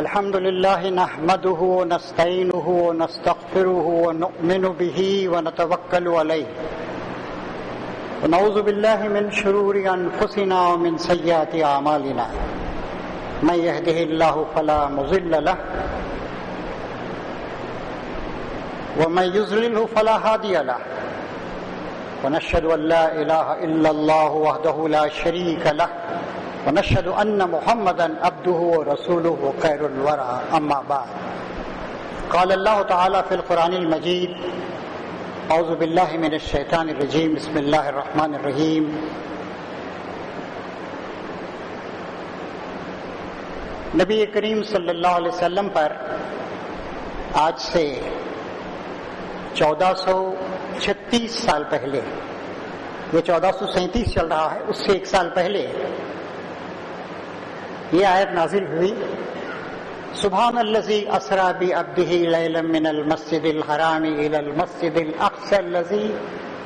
الحمد لله نحمده ونستعينه ونستغفره ونؤمن به ونتوكل عليه ونعوذ بالله من شرور أنفسنا ومن سيئات أعمالنا من يهده الله فلا مضل له ومن يضلله فلا هادي له ونشهد أن لا إله إلا الله وحده لا شريك له ونشهد أن محمدا عبده ورسوله خير الورى أما بعد قال الله تعالى في القرآن المجيد أعوذ بالله من الشيطان الرجيم بسم الله الرحمن الرحيم نبی کریم صلی اللہ علیہ وسلم پر آج سے 1436 سال پہلے، یہ 1437 چل رہا ہے، اس سے ایک سال پہلے یہ آیت نازل ہوئی، سبحان الذی اسری بعبدہ لیلا من المسجد الحرام الی المسجد الاقصی الذی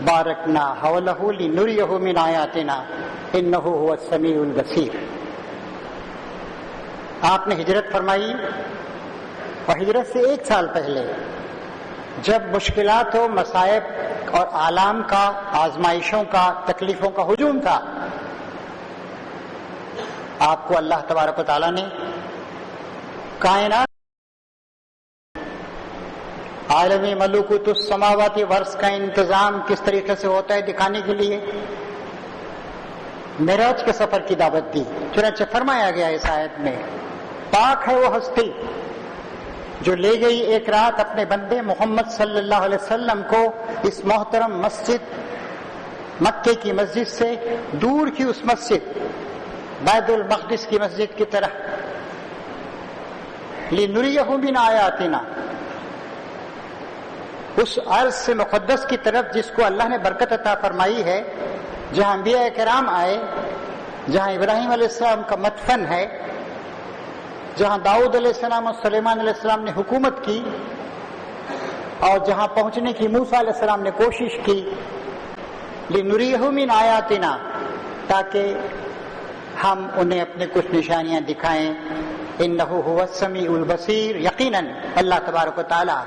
بارکنا حولہ لنریہ من آیاتنا انہ هو السمیع البصیر۔ آپ نے ہجرت فرمائی اور ہجرت سے ایک سال پہلے جب مشکلات و مصائب اور آلام کا، آزمائشوں کا، تکلیفوں کا ہجوم تھا، آپ کو اللہ تبارک و تعالیٰ نے کائنات عالمی ملکوت السماوات والارض کا انتظام کس طریقے سے ہوتا ہے دکھانے کے لیے معراج کے سفر کی دعوت دی۔ چنانچہ فرمایا گیا اس آیت میں، پاک ہے وہ ہستی جو لے گئی ایک رات اپنے بندے محمد صلی اللہ علیہ وسلم کو اس محترم مسجد مکے کی مسجد سے دور کی اس مسجد بیت المقدس کی مسجد کی طرح، لنریہ من آیاتنا، اس عرض سے مقدس کی طرف جس کو اللہ نے برکت عطا فرمائی ہے، جہاں انبیاء کرام آئے، جہاں ابراہیم علیہ السلام کا مدفن ہے، جہاں داؤد علیہ السلام اور سلیمان علیہ السلام نے حکومت کی، اور جہاں پہنچنے کی موسیٰ علیہ السلام نے کوشش کی، لنریہ من آیاتنا، تاکہ ہم انہیں اپنے کچھ نشانیاں دکھائیں، انہ هو السمیع البصیر، یقیناً اللہ تبارک و تعالی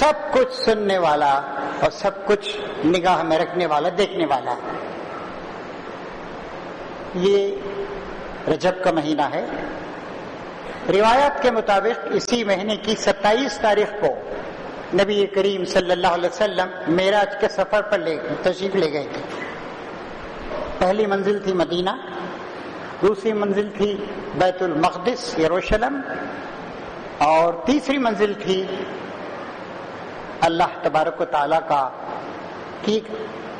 سب کچھ سننے والا اور سب کچھ نگاہ میں رکھنے والا، دیکھنے والا۔ یہ رجب کا مہینہ ہے، روایات کے مطابق اسی مہینے کی 27 تاریخ کو نبی کریم صلی اللہ علیہ وسلم معراج کے سفر پر تشریف لے گئے تھے۔ پہلی منزل تھی مدینہ، دوسری منزل تھی بیت المقدس یروشلم، اور تیسری منزل تھی اللہ تبارک و تعالیٰ کا کی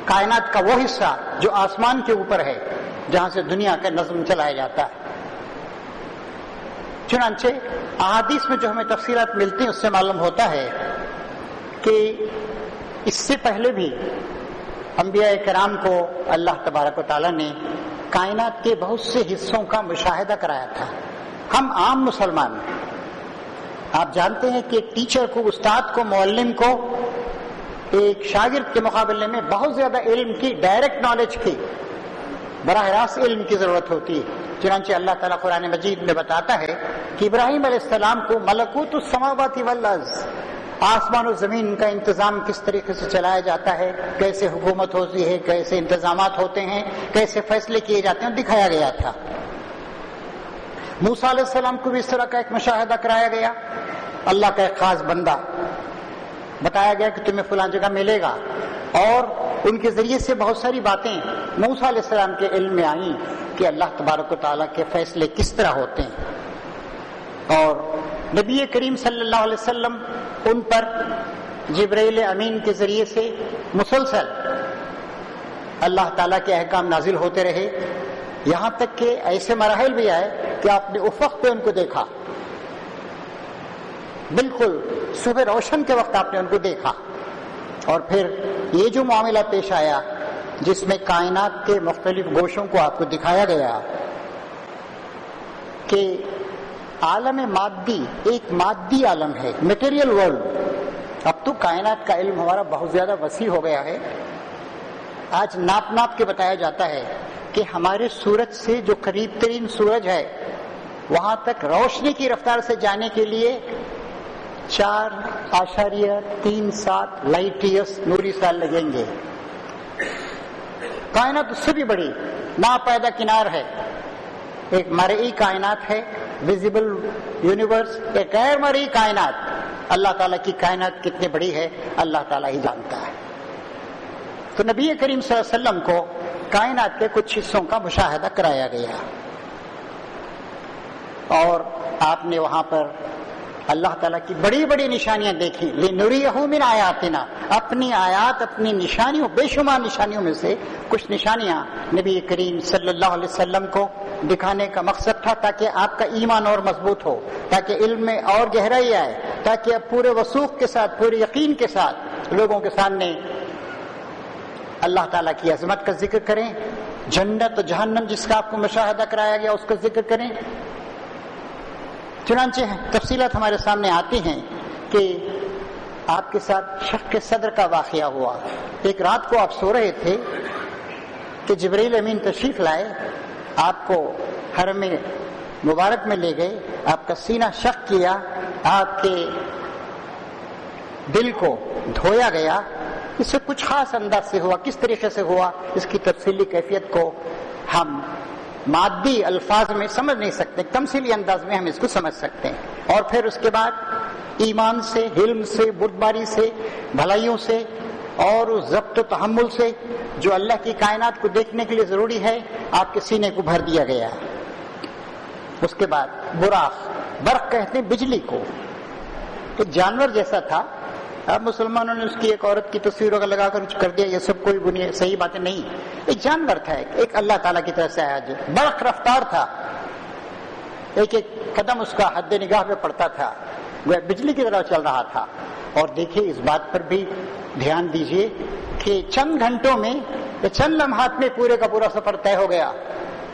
کائنات کا وہ حصہ جو آسمان کے اوپر ہے، جہاں سے دنیا کا نظم چلایا جاتا ہے۔ چنانچہ احادیث میں جو ہمیں تفصیلات ملتی ہیں اس سے معلوم ہوتا ہے کہ اس سے پہلے بھی انبیاء کرام کو اللہ تبارک و تعالیٰ نے کائنات کے بہت سے حصوں کا مشاہدہ کرایا تھا۔ ہم عام مسلمان، آپ جانتے ہیں کہ ایک ٹیچر کو، استاد کو، معلم کو ایک شاگرد کے مقابلے میں بہت زیادہ علم کی، ڈائریکٹ نالج کی، براہ راست علم کی ضرورت ہوتی ہے۔ چنانچہ اللہ تعالیٰ قرآن مجید میں بتاتا ہے کہ ابراہیم علیہ السلام کو ملکوت السماوات والارض، آسمان و زمین کا انتظام کس طریقے سے چلایا جاتا ہے، کیسے حکومت ہوتی ہے، کیسے انتظامات ہوتے ہیں، کیسے فیصلے کیے جاتے ہیں، دکھایا گیا تھا۔ موسیٰ علیہ السلام کو بھی اس طرح کا ایک مشاہدہ کرایا گیا، اللہ کا ایک خاص بندہ بتایا گیا کہ تمہیں فلاں جگہ ملے گا، اور ان کے ذریعے سے بہت ساری باتیں موسیٰ علیہ السلام کے علم میں آئیں کہ اللہ تبارک و تعالیٰ کے فیصلے کس طرح ہوتے ہیں۔ اور نبی کریم صلی اللہ علیہ وسلم ان پر جبرائیل امین کے ذریعے سے مسلسل اللہ تعالیٰ کے احکام نازل ہوتے رہے، یہاں تک کہ ایسے مراحل بھی آئے کہ آپ نے افق پہ ان کو دیکھا، بالکل صبح روشن کے وقت آپ نے ان کو دیکھا۔ اور پھر یہ جو معاملہ پیش آیا جس میں کائنات کے مختلف گوشوں کو آپ کو دکھایا گیا کہ عالم مادی ایک مادی عالم ہے، میٹیریل ورلڈ۔ اب تو کائنات کا علم ہمارا بہت زیادہ وسیع ہو گیا ہے، آج ناپ کے بتایا جاتا ہے کہ ہمارے سورج سے جو قریب ترین سورج ہے وہاں تک روشنی کی رفتار سے جانے کے لیے 4.37 لائٹ ایئرس نوری سال لگیں گے. کائنات اس سے بھی بڑی ناپیدا کنار ہے. ایک مرئی کائنات ہے ویزیبل یونیورس، ایک غیر مرئی کائنات. اللہ تعالیٰ کی کائنات کتنی بڑی ہے اللہ تعالیٰ ہی جانتا ہے. تو نبی کریم صلی اللہ علیہ وسلم کو کائنات کے کچھ حصوں کا مشاہدہ کرایا گیا اور آپ نے وہاں پر اللہ تعالیٰ کی بڑی بڑی نشانیاں دیکھی. لِنُرِيَهُ مِنْ آیاتنا، اپنی آیات، اپنی نشانیوں، بے شمار نشانیوں میں سے کچھ نشانیاں نبی کریم صلی اللہ علیہ وسلم کو دکھانے کا مقصد تھا تاکہ آپ کا ایمان اور مضبوط ہو، تاکہ علم میں اور گہرائی آئے، تاکہ آپ پورے وثوق کے ساتھ، پورے یقین کے ساتھ لوگوں کے سامنے اللہ تعالیٰ کی عظمت کا ذکر کریں، جنت و جہنم جس کا آپ کو مشاہدہ کرایا گیا اس کا ذکر کریں. چنانچہ تفصیلات ہمارے سامنے آتی ہیں کہ آپ کے ساتھ شق صدر کا واقعہ ہوا. ایک رات کو آپ سو رہے تھے کہ جبرائیل امین تشریف لائے، آپ کو حرم مبارک میں لے گئے، آپ کا سینہ شق کیا، آپ کے دل کو دھویا گیا. اس سے کچھ خاص انداز سے ہوا. کس طریقے سے ہوا اس کی تفصیلی کیفیت کو ہم مادی الفاظ میں سمجھ نہیں سکتے، تمثیلی انداز میں ہم اس کو سمجھ سکتے ہیں. اور پھر اس کے بعد ایمان سے، علم سے، بردباری سے، بھلائیوں سے اور اس ضبط و تحمل سے جو اللہ کی کائنات کو دیکھنے کے لیے ضروری ہے آپ کے سینے کو بھر دیا گیا. اس کے بعد براق، برق کہتے ہیں بجلی کو، ایک جانور جیسا تھا. اب مسلمانوں نے اس کی ایک عورت کی تصویر لگا کر دیا، یہ سب کوئی بنیاد صحیح باتیں نہیں. ایک جانور تھا، ایک اللہ تعالیٰ کی طرف سے آیا جو برق رفتار تھا، ایک ایک قدم اس کا حد نگاہ پہ پڑتا تھا، وہ بجلی کی طرح چل رہا تھا. اور دیکھیے اس بات پر بھی دھیان دیجیے کہ چند گھنٹوں میں یا چند لمحات میں پورے کا پورا سفر طے ہو گیا.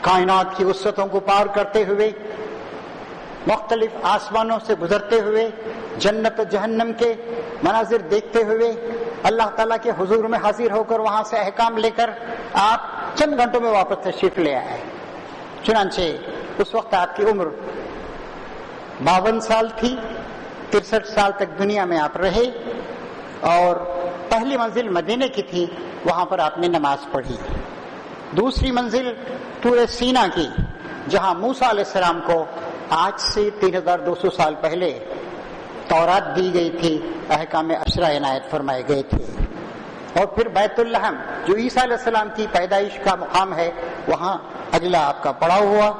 کائنات کی وسعتوں کو پار کرتے ہوئے، مختلف آسمانوں سے گزرتے ہوئے، جنت و جہنم کے مناظر دیکھتے ہوئے، اللہ تعالیٰ کے حضور میں حاضر ہو کر وہاں سے احکام لے کر آپ چند گھنٹوں میں واپس تشریف لے آئے. چنانچہ اس وقت آپ کی عمر 52 سال تھی. 63 سال تک دنیا میں آپ رہے اور پہلی منزل مدینے کی تھی، وہاں پر آپ نے نماز پڑھی. دوسری منزل طور سینا کی، جہاں موسیٰ علیہ السلام کو آج سے 3200 سال پہلے تورات دی گئی تھی، احکام عشرہ عنایت فرمائے گئے تھے. اور پھر بیت الحم جو عیسیٰ علیہ السلام کی پیدائش کا مقام ہے، وہاں اجلا آپ کا پڑاؤ ہوا.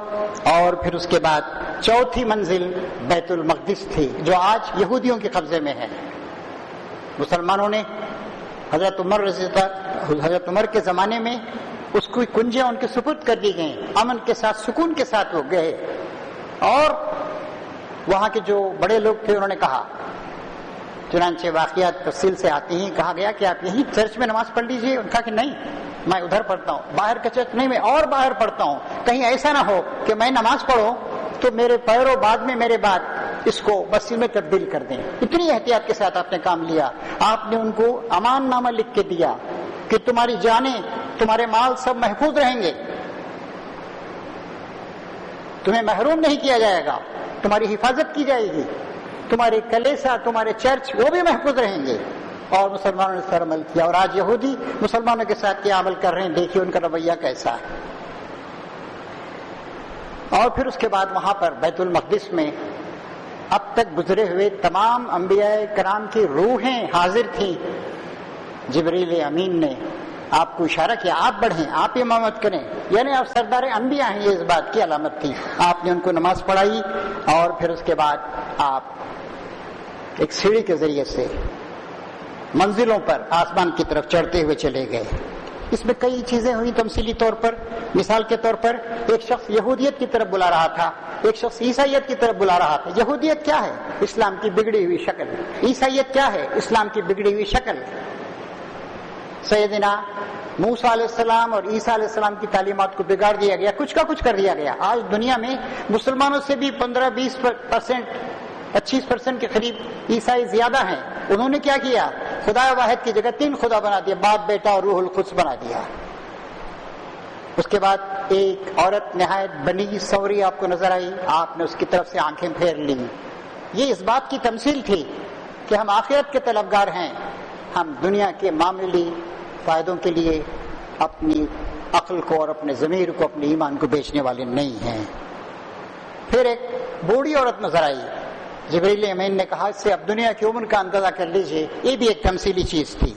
اور پھر اس کے بعد چوتھی منزل بیت المقدس تھی جو آج یہودیوں کے قبضے میں ہے. مسلمانوں نے حضرت عمر کے زمانے میں اس کو کنجیاں ان کے سپرد کر دی گئیں، امن کے ساتھ، سکون کے ساتھ وہ گئے. اور وہاں کے جو بڑے لوگ تھے انہوں نے کہا، چنانچہ واقعات تفصیل سے آتے ہیں، کہا گیا کہ آپ یہیں چرچ میں نماز پڑھ لیجیے. ان کا کہ نہیں، میں ادھر پڑھتا ہوں، باہر کا چرچ نہیں، میں اور باہر پڑھتا ہوں. کہیں ایسا نہ ہو کہ میں نماز پڑھوں تو میرے پیروں بعد میں میرے بعد اس کو مسجد میں تبدیل کر دیں. اتنی احتیاط کے ساتھ آپ نے کام لیا. آپ نے ان کو امان نامہ لکھ کے دیا کہ تمہاری جانیں، تمہارے مال سب محفوظ رہیں گے، تمہیں محروم نہیں کیا جائے گا، تمہاری حفاظت کی جائے گی، تمہارے کلیسا، تمہارے چرچ وہ بھی محفوظ رہیں گے. اور مسلمانوں نے اس پر عمل کیا. اور آج یہودی مسلمانوں کے ساتھ کیا عمل کر رہے ہیں، دیکھیے ان کا رویہ کیسا ہے. اور پھر اس کے بعد وہاں پر بیت المقدس میں اب تک گزرے ہوئے تمام انبیاء کرام کی روحیں حاضر تھیں. جبریل امین نے آپ کو اشارہ کیا، آپ بڑھیں، آپ امامت کریں، یعنی آپ سردار انبیاء ہیں، یہ اس بات کی علامت تھی. آپ نے ان کو نماز پڑھائی اور پھر اس کے بعد آپ ایک سیڑھی کے ذریعے سے منزلوں پر آسمان کی طرف چڑھتے ہوئے چلے گئے. اس میں کئی چیزیں ہوئی تمثیلی طور پر. مثال کے طور پر ایک شخص یہودیت کی طرف بلا رہا تھا، ایک شخص عیسائیت کی طرف بلا رہا تھا. یہودیت کیا ہے؟ اسلام کی بگڑی ہوئی شکل. عیسائیت کیا ہے؟ اسلام کی بگڑی ہوئی شکل. سیدنا موسیٰ علیہ السلام اور عیسیٰ علیہ السلام کی تعلیمات کو بگاڑ دیا گیا، کچھ کا کچھ کر دیا گیا. آج دنیا میں مسلمانوں سے بھی 15-20%، 25% کے قریب عیسائی زیادہ ہیں. انہوں نے کیا کیا؟ خدا واحد کی جگہ 3 خدا بنا دیا، باپ، بیٹا اور روح القدس بنا دیا. اس کے بعد ایک عورت نہایت بنی سوری آپ کو نظر آئی، آپ نے اس کی طرف سے آنکھیں پھیر لی. یہ اس بات کی تمثیل تھی کہ ہم آخرت کے طلبگار ہیں، ہم دنیا کے معمولی فائدوں کے لیے اپنی عقل کو اور اپنے ضمیر کو، اپنے ایمان کو بیچنے والے نہیں ہیں. پھر ایک بوڑھی عورت نظر آئی. جبریل امین نے کہا اس سے اب دنیا کی عمر کا اندازہ کر لیجئے. یہ بھی ایک تمثیلی چیز تھی.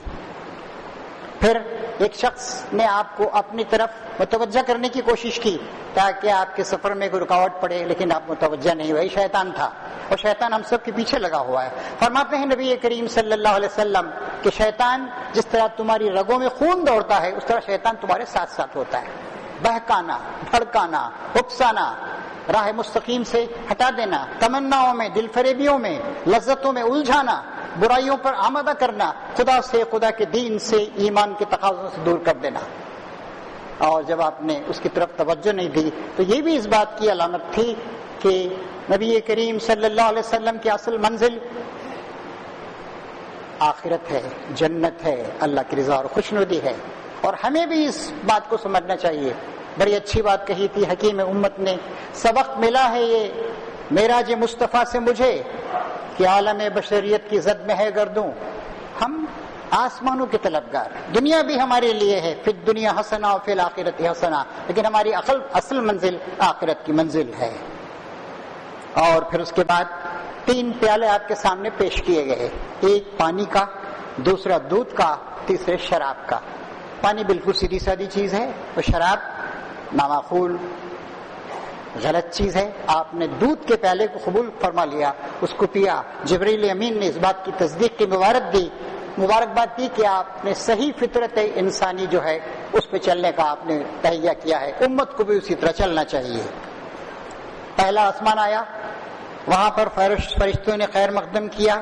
پھر ایک شخص نے آپ کو اپنی طرف متوجہ کرنے کی کوشش کی تاکہ آپ کے سفر میں کوئی رکاوٹ پڑے، لیکن آپ متوجہ نہیں ہوئے. شیطان تھا، اور شیطان ہم سب کے پیچھے لگا ہوا ہے. فرماتے ہیں نبی کریم صلی اللہ علیہ وسلم کہ شیطان جس طرح تمہاری رگوں میں خون دوڑتا ہے اس طرح شیطان تمہارے ساتھ ساتھ ہوتا ہے. بہکانا، بھڑکانا، اکسانا، راہ مستقیم سے ہٹا دینا، تمناؤں میں، دل فریبیوں میں، لذتوں میں الجھانا، برائیوں پر آمادہ کرنا، خدا سے، خدا کے دین سے، ایمان کے تقاضوں سے دور کر دینا. اور جب آپ نے اس کی طرف توجہ نہیں دی تو یہ بھی اس بات کی علامت تھی کہ نبی کریم صلی اللہ علیہ وسلم کی اصل منزل آخرت ہے، جنت ہے، اللہ کی رضا اور خوشنودی ہے. اور ہمیں بھی اس بات کو سمجھنا چاہیے. بڑی اچھی بات کہی تھی حکیم امت نے، سبق ملا ہے یہ معراج مصطفیٰ سے مجھے کہ عالم بشریت کی زد میں ہے گردوں. ہم آسمانوں کے طلبگار، دنیا بھی ہمارے لیے ہے، فی الدنیا حسنہ و فی الآخرۃ حسنہ، لیکن ہماری اصل منزل آخرت کی منزل ہے. اور پھر اس کے بعد 3 پیالے آپ کے سامنے پیش کیے گئے، ایک پانی کا، دوسرا دودھ کا، تیسرے شراب کا. پانی بالکل سیدھی سادی چیز ہے، اور شراب نامعقول غلط چیز ہے. آپ نے دودھ کے پیالے کو قبول فرما لیا، اس کو پیا. جبریل امین نے اس بات کی تصدیق کی مبارکباد دی کہ آپ نے صحیح فطرت انسانی جو ہے اس پہ چلنے کا آپ نے تہیہ کیا ہے. امت کو بھی اسی طرح چلنا چاہیے. پہلا آسمان آیا، وہاں پر فرشتوں نے خیر مقدم کیا.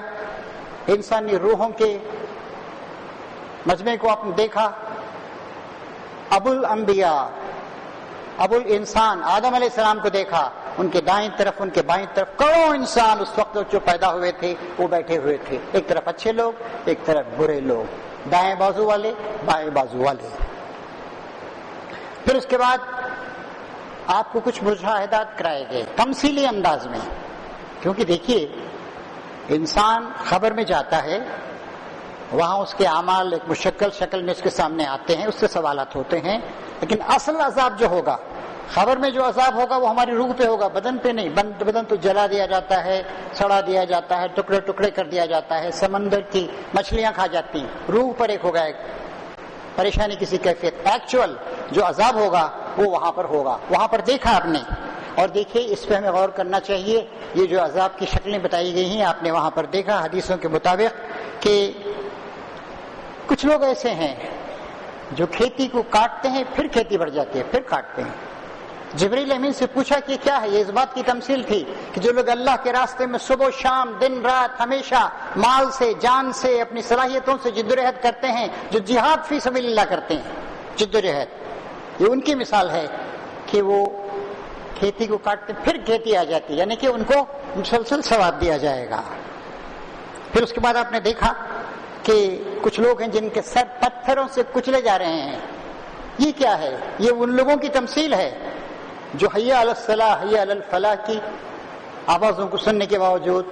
انسانی روحوں کے مجمع کو آپ نے دیکھا. ابو الانبیاء، ابو الانسان آدم علیہ السلام کو دیکھا. ان کے دائیں طرف، ان کے بائیں طرف کروڑوں انسان اس وقت جو پیدا ہوئے تھے وہ بیٹھے ہوئے تھے. ایک طرف اچھے لوگ، ایک طرف برے لوگ، دائیں بازو والے، بائیں بازو والے. پھر اس کے بعد آپ کو کچھ مشاہدات کرائے گئے تمثیلی انداز میں، کیونکہ دیکھیے انسان خبر میں جاتا ہے، وہاں اس کے اعمال ایک مشکل شکل میں اس کے سامنے آتے ہیں، اس سے سوالات ہوتے ہیں. لیکن اصل عذاب جو ہوگا، خبر میں جو عذاب ہوگا وہ ہماری روح پہ ہوگا، بدن پہ نہیں. بدن تو جلا دیا جاتا ہے، سڑا دیا جاتا ہے، ٹکڑے ٹکڑے کر دیا جاتا ہے، سمندر کی مچھلیاں کھا جاتی ہیں. روح پر ایک ہوگا ایک پریشانی کسی کیفیت. ایکچوئل جو عذاب ہوگا وہ وہاں پر ہوگا. وہاں پر دیکھا آپ نے. اور دیکھیے اس پہ ہمیں غور کرنا چاہیے. یہ جو عذاب کی شکلیں بتائی گئی ہیں آپ نے وہاں پر دیکھا حدیثوں کے مطابق کہ کچھ لوگ ایسے ہیں جو کھیتی کو کاٹتے ہیں، پھر کھیتی بڑھ جاتی ہے، پھر کاٹتے ہیں. جبریل امین سے پوچھا کہ کیا ہے؟ یہ اس بات کی تمثیل تھی کہ جو لوگ اللہ کے راستے میں صبح و شام، دن رات، ہمیشہ مال سے، جان سے، اپنی صلاحیتوں سے جدوجہد کرتے ہیں، جو جہاد فی سبیل اللہ کرتے ہیں، جدوجہد، یہ ان کی مثال ہے کہ وہ کھیتی کو کاٹتے پھر کھیتی آ جاتی، یعنی کہ ان کو مسلسل ثواب دیا جائے گا. پھر اس کے بعد آپ نے دیکھا کہ کچھ لوگ ہیں جن کے سر پتھروں سے کچلے جا رہے ہیں. یہ کیا ہے؟ یہ ان لوگوں کی تمثیل ہے جو حی علی الصلاح، حی علی الفلاح کی آوازوں کو سننے کے باوجود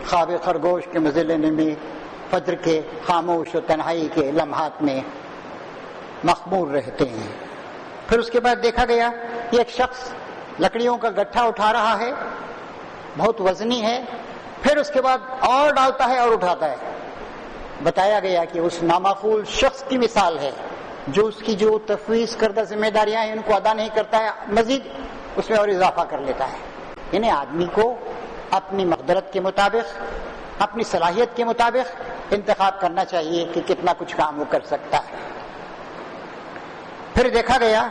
خواب خرگوش کے مزے لینے میں، فجر کے خاموش و تنہائی کے لمحات میں مخمور رہتے ہیں. پھر اس کے بعد دیکھا گیا کہ ایک شخص لکڑیوں کا گٹھا اٹھا رہا ہے، بہت وزنی ہے، پھر اس کے بعد اور ڈالتا ہے اور اٹھاتا ہے. بتایا گیا کہ اس نامعقول شخص کی مثال ہے جو اس کی جو تفویض کردہ ذمہ داریاں ہیں ان کو ادا نہیں کرتا ہے، مزید اس میں اور اضافہ کر لیتا ہے. یعنی آدمی کو اپنی مقدرت کے مطابق، اپنی صلاحیت کے مطابق انتخاب کرنا چاہیے کہ کتنا کچھ کام وہ کر سکتا ہے. پھر دیکھا گیا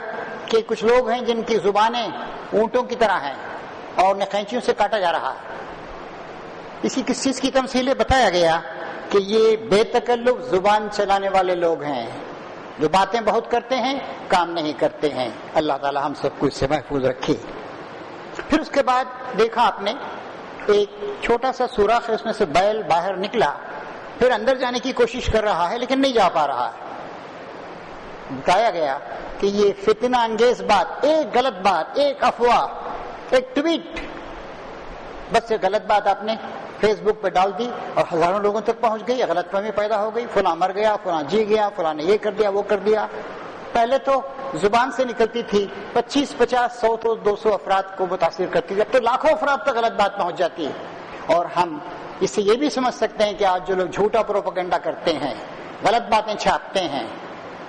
کہ کچھ لوگ ہیں جن کی زبانیں اونٹوں کی طرح ہیں اور انہیں قینچیوں سے کاٹا جا رہا ہے. اسی کس چیز کی تمثیل بتایا گیا کہ یہ بے تکلف زبان چلانے والے لوگ ہیں جو باتیں بہت کرتے ہیں، کام نہیں کرتے ہیں. اللہ تعالی ہم سب کو اس سے محفوظ رکھے. پھر اس کے بعد دیکھا آپ نے ایک چھوٹا سا سوراخ ہے، اس میں سے بیل باہر نکلا، پھر اندر جانے کی کوشش کر رہا ہے لیکن نہیں جا پا رہا ہے. بتایا گیا کہ یہ فتنہ انگیز بات، ایک غلط بات، ایک افواہ، ایک ٹویٹ، بس یہ غلط بات آپ نے فیس بک پہ ڈال دی اور ہزاروں لوگوں تک پہنچ گئی، غلط فہمی پیدا ہو گئی، فلاں مر گیا، فلاں جی گیا، فلاں نے یہ کر دیا، وہ کر دیا۔ پہلے تو زبان سے نکلتی تھی 25، 50، 100 تو 200 افراد کو متاثر کرتی تھی، اب تو لاکھوں افراد تک غلط بات پہنچ جاتی ہے۔ اور ہم اس سے یہ بھی سمجھ سکتے ہیں کہ آج جو لوگ جھوٹا پروپیگنڈا کرتے ہیں، غلط باتیں چھاپتے ہیں،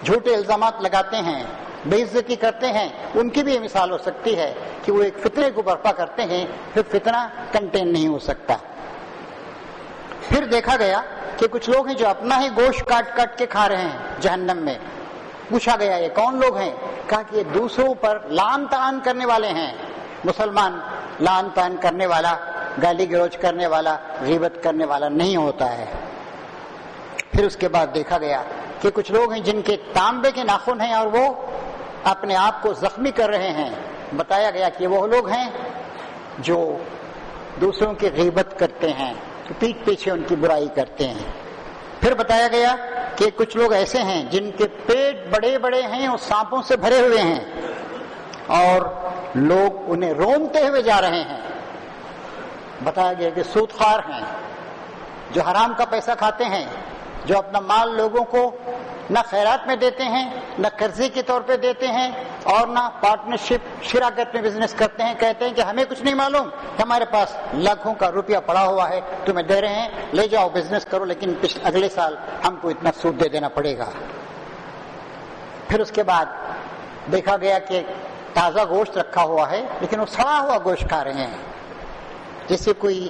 جھوٹے الزامات لگاتے ہیں، بے عزتی کرتے ہیں، ان کی بھی یہ مثال ہو سکتی ہے کہ وہ ایک فتنے کو برپا کرتے ہیں، پھر فتنہ کنٹین نہیں ہو سکتا۔ پھر دیکھا گیا کہ کچھ لوگ ہیں جو اپنا ہی گوشت کاٹ کاٹ کے کھا رہے ہیں جہنم میں۔ پوچھا گیا یہ کون لوگ ہیں؟ کہا کہ یہ دوسروں پر لعن طعن کرنے والے ہیں۔ مسلمان لعن طعن کرنے والا، گالی گلوچ کرنے والا، غیبت کرنے والا نہیں ہوتا ہے۔ پھر اس کے بعد دیکھا گیا کہ کچھ لوگ ہیں جن کے تانبے کے ناخن ہیں اور وہ اپنے آپ کو زخمی کر رہے ہیں۔ بتایا گیا کہ وہ لوگ ہیں جو دوسروں کی غیبت کرتے ہیں، پیٹھ پیچھے ان کی برائی کرتے ہیں۔ پھر بتایا گیا کہ کچھ لوگ ایسے ہیں جن کے پیٹ بڑے بڑے ہیں اور سانپوں سے بھرے ہوئے ہیں اور لوگ انہیں رونتے ہوئے جا رہے ہیں۔ بتایا گیا کہ سودخوار ہیں، جو حرام کا پیسہ کھاتے ہیں، جو اپنا مال لوگوں کو نہ خیرات میں دیتے ہیں، نہ قرضے کے طور پہ دیتے ہیں، اور نہ پارٹنرشپ شراکت میں بزنس کرتے ہیں۔ کہتے ہیں کہ ہمیں کچھ نہیں معلوم، ہمارے پاس لاکھوں کا روپیہ پڑا ہوا ہے، تمہیں دے رہے ہیں، لے جاؤ بزنس کرو، لیکن اگلے سال ہم کو اتنا سود دے دینا پڑے گا۔ پھر اس کے بعد دیکھا گیا کہ تازہ گوشت رکھا ہوا ہے لیکن وہ سڑا ہوا گوشت کھا رہے ہیں جیسے کوئی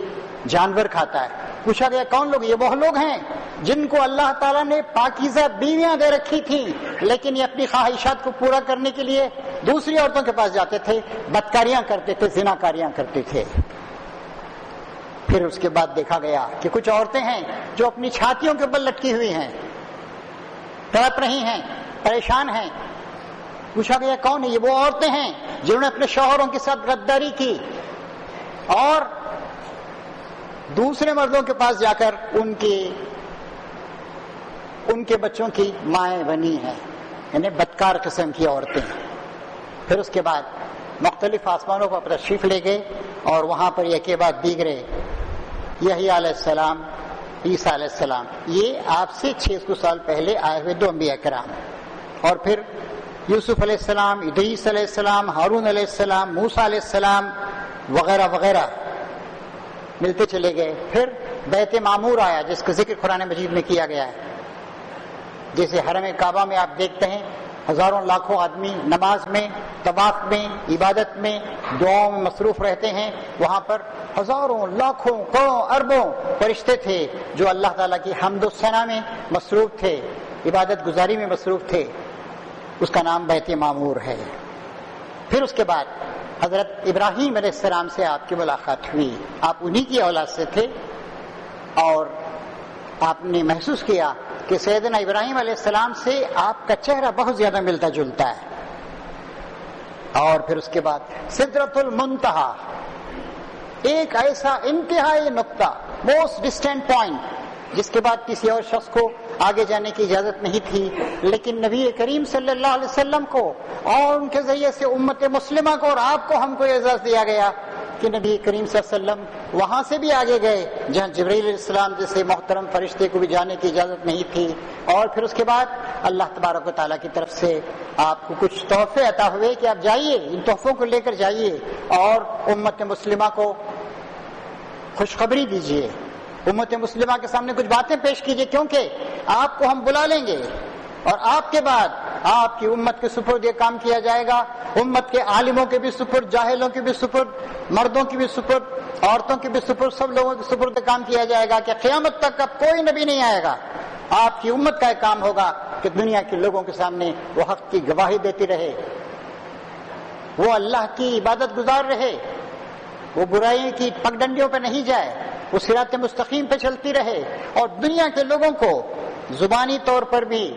جانور کھاتا ہے۔ پوچھا گیا کون لوگ؟ یہ وہ لوگ ہیں جن کو اللہ تعالیٰ نے پاکیزہ بیویاں دے رکھی تھیں، لیکن یہ اپنی خواہشات کو پورا کرنے کے لیے دوسری عورتوں کے پاس جاتے تھے، بدکاریاں کرتے تھے، زناکاریاں کرتے تھے۔ پھر اس کے بعد دیکھا گیا کہ کچھ عورتیں ہیں جو اپنی چھاتیوں کے بل لٹکی ہوئی ہیں، تڑپ رہی ہیں، پریشان ہیں۔ پوچھا گیا کون ہے؟ یہ وہ عورتیں ہیں جنہوں نے اپنے شوہروں کے ساتھ غداری کی اور دوسرے مردوں کے پاس جا کر ان کے بچوں کی مائیں بنی ہیں، یعنی بدکار قسم کی عورتیں۔ پھر اس کے بعد مختلف آسمانوں پر تشریف لے گئے اور وہاں پر یہ کے بعد دیگرے یحییٰ علیہ السلام، عیسیٰ علیہ السلام، یہ آپ سے 600 سال پہلے آئے ہوئے 2 انبیاء کرام، اور پھر یوسف علیہ السلام، ادریس علیہ السلام، ہارون علیہ السلام، موسیٰ علیہ السلام وغیرہ وغیرہ ملتے چلے گئے۔ پھر بیت معمور آیا جس کا ذکر قرآن مجید میں کیا گیا ہے۔ جیسے حرم کعبہ میں آپ دیکھتے ہیں ہزاروں لاکھوں آدمی نماز میں، طواف میں، عبادت میں، دعاؤں میں مصروف رہتے ہیں، وہاں پر ہزاروں لاکھوں کروڑوں اربوں فرشتے تھے جو اللہ تعالیٰ کی حمد و ثنا میں مصروف تھے، عبادت گزاری میں مصروف تھے۔ اس کا نام بیت معمور ہے۔ پھر اس کے بعد حضرت ابراہیم علیہ السلام سے آپ کی ملاقات ہوئی، آپ انہی کی اولاد سے تھے، اور آپ نے محسوس کیا کہ سیدنا ابراہیم علیہ السلام سے آپ کا چہرہ بہت زیادہ ملتا جلتا ہے۔ اور پھر اس کے بعد سدرۃ المنتہا، ایک ایسا انتہائی نقطہ، موسٹ ڈسٹینٹ پوائنٹ، جس کے بعد کسی اور شخص کو آگے جانے کی اجازت نہیں تھی، لیکن نبی کریم صلی اللہ علیہ وسلم کو اور ان کے ذریعے سے امت مسلمہ کو اور آپ کو ہم کو اعزاز دیا گیا کہ نبی کریم صلی اللہ علیہ وسلم وہاں سے بھی آگے گئے جہاں جبرائیل علیہ السلام جیسے محترم فرشتے کو بھی جانے کی اجازت نہیں تھی، اور پھر اس کے بعد اللہ تبارک و تعالیٰ کی طرف سے آپ کو کچھ تحفے عطا ہوئے کہ آپ جائیے، ان تحفوں کو لے کر جائیے اور امت مسلمہ کو خوشخبری دیجیے، امت مسلمہ کے سامنے کچھ باتیں پیش کیجیے، کیونکہ آپ کو ہم بلا لیں گے اور آپ کے بعد آپ کی امت کے سپرد یہ کام کیا جائے گا، امت کے عالموں کے بھی سپرد، جاہلوں کے بھی سپرد، مردوں کی بھی سپرد، عورتوں کی بھی سپرد، سب لوگوں کے سپرد کام کیا جائے گا کہ قیامت تک اب کوئی نبی نہیں آئے گا۔ آپ کی امت کا ایک کام ہوگا کہ دنیا کے لوگوں کے سامنے وہ حق کی گواہی دیتی رہے، وہ اللہ کی عبادت گزار رہے، وہ برائی کی پگڈنڈیوں پہ نہیں جائے، وہ صراط مستقیم پہ چلتی رہے، اور دنیا کے لوگوں کو زبانی طور پر بھی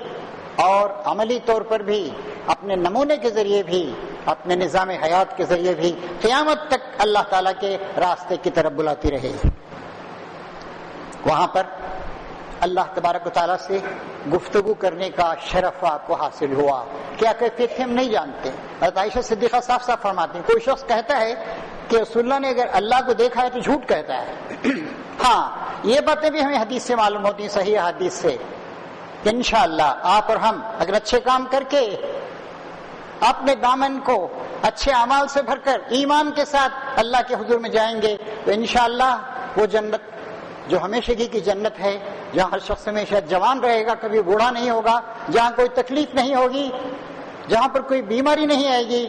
اور عملی طور پر بھی، اپنے نمونے کے ذریعے بھی، اپنے نظام حیات کے ذریعے بھی قیامت تک اللہ تعالیٰ کے راستے کی طرف بلاتی رہے۔ وہاں پر اللہ تبارک و تعالیٰ سے گفتگو کرنے کا شرف آپ کو حاصل ہوا. کیا کیفیت ہم نہیں جانتے. حضرت عائشہ صدیقہ صاف صاف فرماتی ہیں کوئی شخص کہتا ہے کہ رسول اللہ نے اگر اللہ کو دیکھا ہے تو جھوٹ کہتا ہے. ہاں یہ باتیں بھی ہمیں حدیث سے معلوم ہوتی ہیں, صحیح حدیث سے, کہ انشاءاللہ آپ اور ہم اگر اچھے کام کر کے اپنے دامن کو اچھے اعمال سے بھر کر ایمان کے ساتھ اللہ کے حضور میں جائیں گے تو انشاءاللہ وہ جنت جو ہمیشگی کی جنت ہے, جہاں ہر شخص ہمیشہ جوان رہے گا, کبھی بوڑھا نہیں ہوگا, جہاں کوئی تکلیف نہیں ہوگی, جہاں پر کوئی بیماری نہیں آئے گی,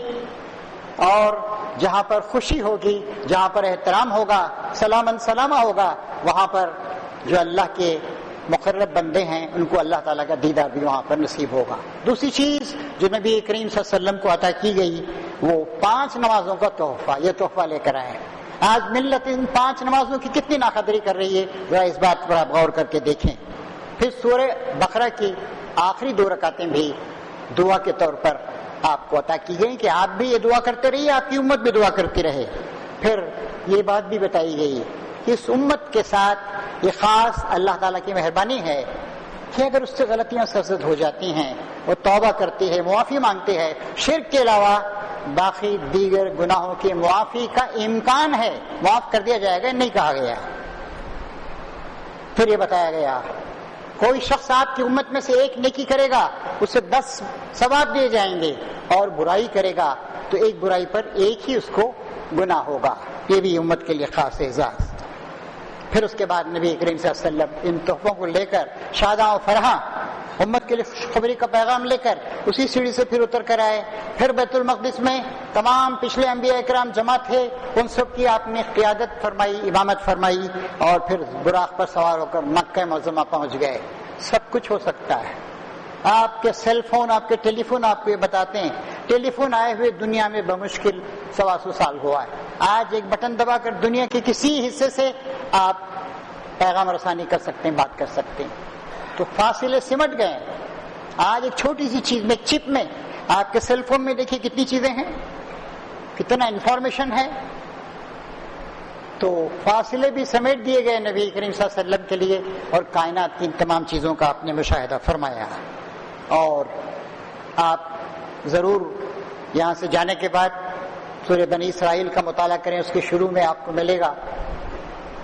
اور جہاں پر خوشی ہوگی, جہاں پر احترام ہوگا, سلامن سلامہ ہوگا, وہاں پر جو اللہ کے مقرب بندے ہیں ان کو اللہ تعالیٰ کا دیدار بھی وہاں پر نصیب ہوگا. دوسری چیز جو نبی کریم صلی اللہ علیہ وسلم کو عطا کی گئی وہ 5 نمازوں کا تحفہ, یہ تحفہ لے کر آئے. آج ملت ان 5 نمازوں کی کتنی ناقدری کر رہی ہے, ذرا اس بات پر آپ غور کر کے دیکھیں. پھر سورہ بقرہ کی آخری 2 رکعتیں بھی دعا کے طور پر آپ کو عطا کی گئی کہ آپ بھی یہ دعا کرتے رہیے, آپ کی امت بھی دعا کرتی رہے. پھر یہ بات بھی بتائی گئی کہ اس امت کے ساتھ یہ خاص اللہ تعالیٰ کی مہربانی ہے کہ اگر اس سے غلطیاں سرزد ہو جاتی ہیں, وہ توبہ کرتی ہے, معافی مانگتی ہے, شرک کے علاوہ باقی دیگر گناہوں کی معافی کا امکان ہے, معاف کر دیا جائے گا, نہیں کہا گیا. پھر یہ بتایا گیا کوئی شخص آپ کی امت میں سے ایک نیکی کرے گا اسے 10 ثواب دیے جائیں گے, اور برائی کرے گا تو ایک برائی پر ایک ہی اس کو گناہ ہوگا. یہ بھی امت کے لیے خاص اعزاز. پھر اس کے بعد نبی کریم صلی اللہ علیہ وسلم ان تحفوں کو لے کر شاداں و فرحاں امت کے لیے خوشخبری کا پیغام لے کر اسی سیڑھی سے پھر اتر کر آئے. پھر بیت المقدس میں تمام پچھلے انبیاء کرام جمع تھے, ان سب کی آپ نے قیادت فرمائی, امامت فرمائی, اور پھر براق پر سوار ہو کر مکہ معظمہ پہنچ گئے. سب کچھ ہو سکتا ہے. آپ کے سیل فون, آپ کے ٹیلی فون آپ کو یہ بتاتے ہیں, ٹیلی فون آئے ہوئے دنیا میں بمشکل 125 سال ہوا ہے. آج ایک بٹن دبا کر دنیا کے کسی حصے سے آپ پیغام رسانی کر سکتے ہیں, بات کر سکتے ہیں. تو فاصلے سمٹ گئے. آج ایک چھوٹی سی چیز میں, ایک چپ میں, آپ کے سیل فون میں دیکھیے کتنی چیزیں ہیں, کتنا انفارمیشن ہے. تو فاصلے بھی سمیٹ دیے گئے نبی کریم صلی اللہ علیہ وسلم کے لیے, اور کائنات کی تمام چیزوں کا آپ نے مشاہدہ فرمایا. اور آپ ضرور یہاں سے جانے کے بعد سورہ بنی اسرائیل کا مطالعہ کریں, اس کے شروع میں آپ کو ملے گا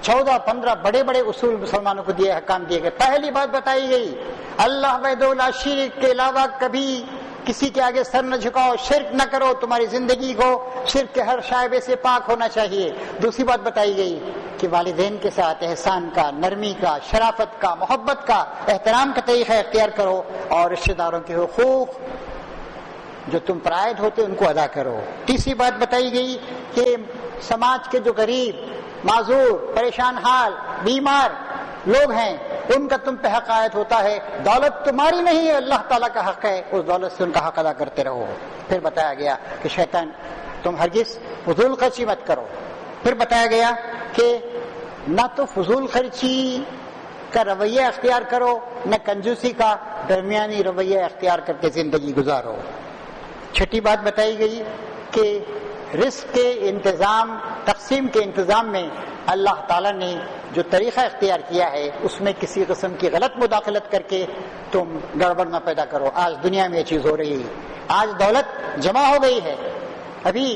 14-15 بڑے بڑے اصول مسلمانوں کو دیے, احکام دیے گئے. پہلی بات بتائی گئی اللہ وحدہ لا شریک کے علاوہ کبھی کسی کے آگے سر نہ جھکاؤ, شرک نہ کرو, تمہاری زندگی کو شرک کے ہر شائبے سے پاک ہونا چاہیے. دوسری بات بتائی گئی کہ والدین کے ساتھ احسان کا, نرمی کا, شرافت کا, محبت کا, احترام کا طریقہ اختیار کرو, اور رشتہ داروں کے حقوق جو تم پر عائد ہوتے ان کو ادا کرو. تیسری بات بتائی گئی کہ سماج کے جو غریب, معذور, پریشان حال, بیمار لوگ ہیں ان کا تم پہ حق عائد ہوتا ہے. دولت تمہاری نہیں ہے, اللہ تعالیٰ کا حق ہے, اس دولت سے ان کا حق ادا کرتے رہو. پھر بتایا گیا کہ شیطان تم ہرگز فضول خرچی مت کرو. پھر بتایا گیا کہ نہ تو فضول خرچی کا رویہ اختیار کرو, نہ کنجوسی کا, درمیانی رویہ اختیار کر کے زندگی گزارو. چھٹی بات بتائی گئی کہ رزق کے انتظام, تقسیم کے انتظام میں اللہ تعالیٰ نے جو طریقہ اختیار کیا ہے اس میں کسی قسم کی غلط مداخلت کر کے تم گڑبڑ نہ پیدا کرو. آج دنیا میں یہ چیز ہو رہی ہے. آج دولت جمع ہو گئی ہے. ابھی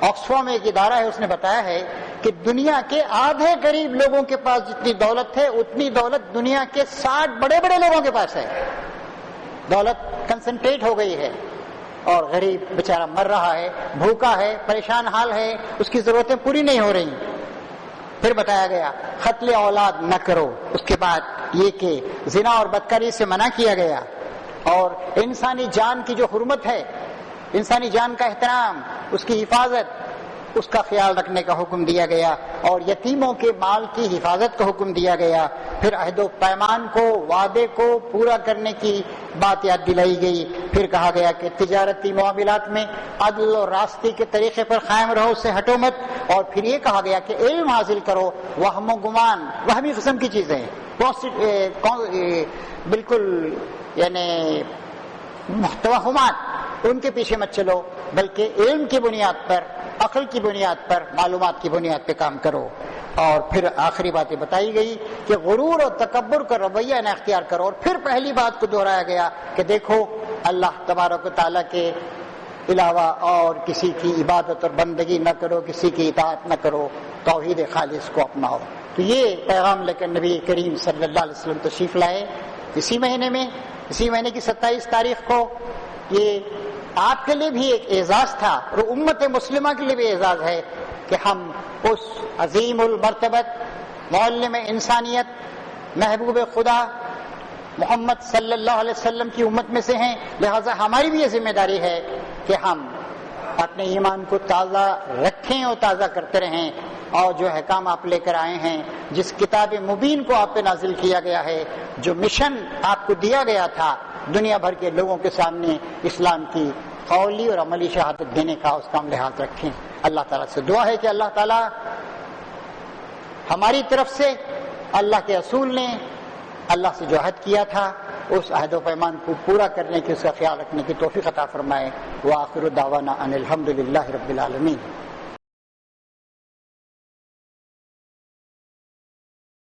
آکسفورڈ میں ایک ادارہ ہے, اس نے بتایا ہے کہ دنیا کے آدھے قریب لوگوں کے پاس جتنی دولت ہے اتنی دولت دنیا کے 60 بڑے بڑے لوگوں کے پاس ہے. دولت کنسنٹریٹ ہو گئی ہے, اور غریب بیچارہ مر رہا ہے, بھوکا ہے, پریشان حال ہے, اس کی ضرورتیں پوری نہیں ہو رہی. پھر بتایا گیا قتل اولاد نہ کرو. اس کے بعد یہ کہ زنا اور بدکاری سے منع کیا گیا, اور انسانی جان کی جو حرمت ہے, انسانی جان کا احترام, اس کی حفاظت, اس کا خیال رکھنے کا حکم دیا گیا, اور یتیموں کے مال کی حفاظت کا حکم دیا گیا. پھر عہد و پیمان کو, وعدے کو پورا کرنے کی بات یاد دلائی گئی. پھر کہا گیا کہ تجارتی معاملات میں عدل اور راستے کے طریقے پر قائم رہو, اس سے ہٹو مت. اور پھر یہ کہا گیا کہ علم حاصل کرو. وہم و گمان, وہمی قسم کی چیزیں بالکل یعنی توہمات, ان کے پیچھے مت چلو, بلکہ علم کی بنیاد پر, عقل کی بنیاد پر, معلومات کی بنیاد پہ کام کرو. اور پھر آخری باتیں بتائی گئی کہ غرور اور تکبر کا رویہ نہ اختیار کرو، اور پھر پہلی بات کو دہرایا گیا کہ دیکھو اللہ تبارک و تعالیٰ کے علاوہ اور کسی کی عبادت اور بندگی نہ کرو، کسی کی اطاعت نہ کرو، توحید خالص کو اپناؤ۔ تو یہ پیغام لے کر نبی کریم صلی اللہ علیہ وسلم تشریف لائے اسی مہینے کی 27 تاریخ کو۔ یہ آپ کے لیے بھی ایک اعزاز تھا اور امت مسلمہ کے لیے بھی اعزاز ہے کہ ہم اس عظیم المرتبت معلم انسانیت محبوب خدا محمد صلی اللہ علیہ وسلم کی امت میں سے ہیں، لہذا ہماری بھی یہ ذمہ داری ہے کہ ہم اپنے ایمان کو تازہ رکھیں اور تازہ کرتے رہیں، اور جو احکام آپ لے کر آئے ہیں، جس کتاب مبین کو آپ پہ نازل کیا گیا ہے، جو مشن آپ کو دیا گیا تھا دنیا بھر کے لوگوں کے سامنے اسلام کی قولی اور عملی شہادت دینے کا، اس کا ہم لحاظ رکھیں۔ اللہ تعالیٰ سے دعا ہے کہ اللہ تعالیٰ ہماری طرف سے اللہ کے رسول نے اللہ سے جو عہد کیا تھا اس عہد و پیمان کو پورا کرنے کی، اس کا خیال رکھنے کی توفیق عطا فرمائے۔ وآخر دعوانا ان الحمد للہ رب العالمین۔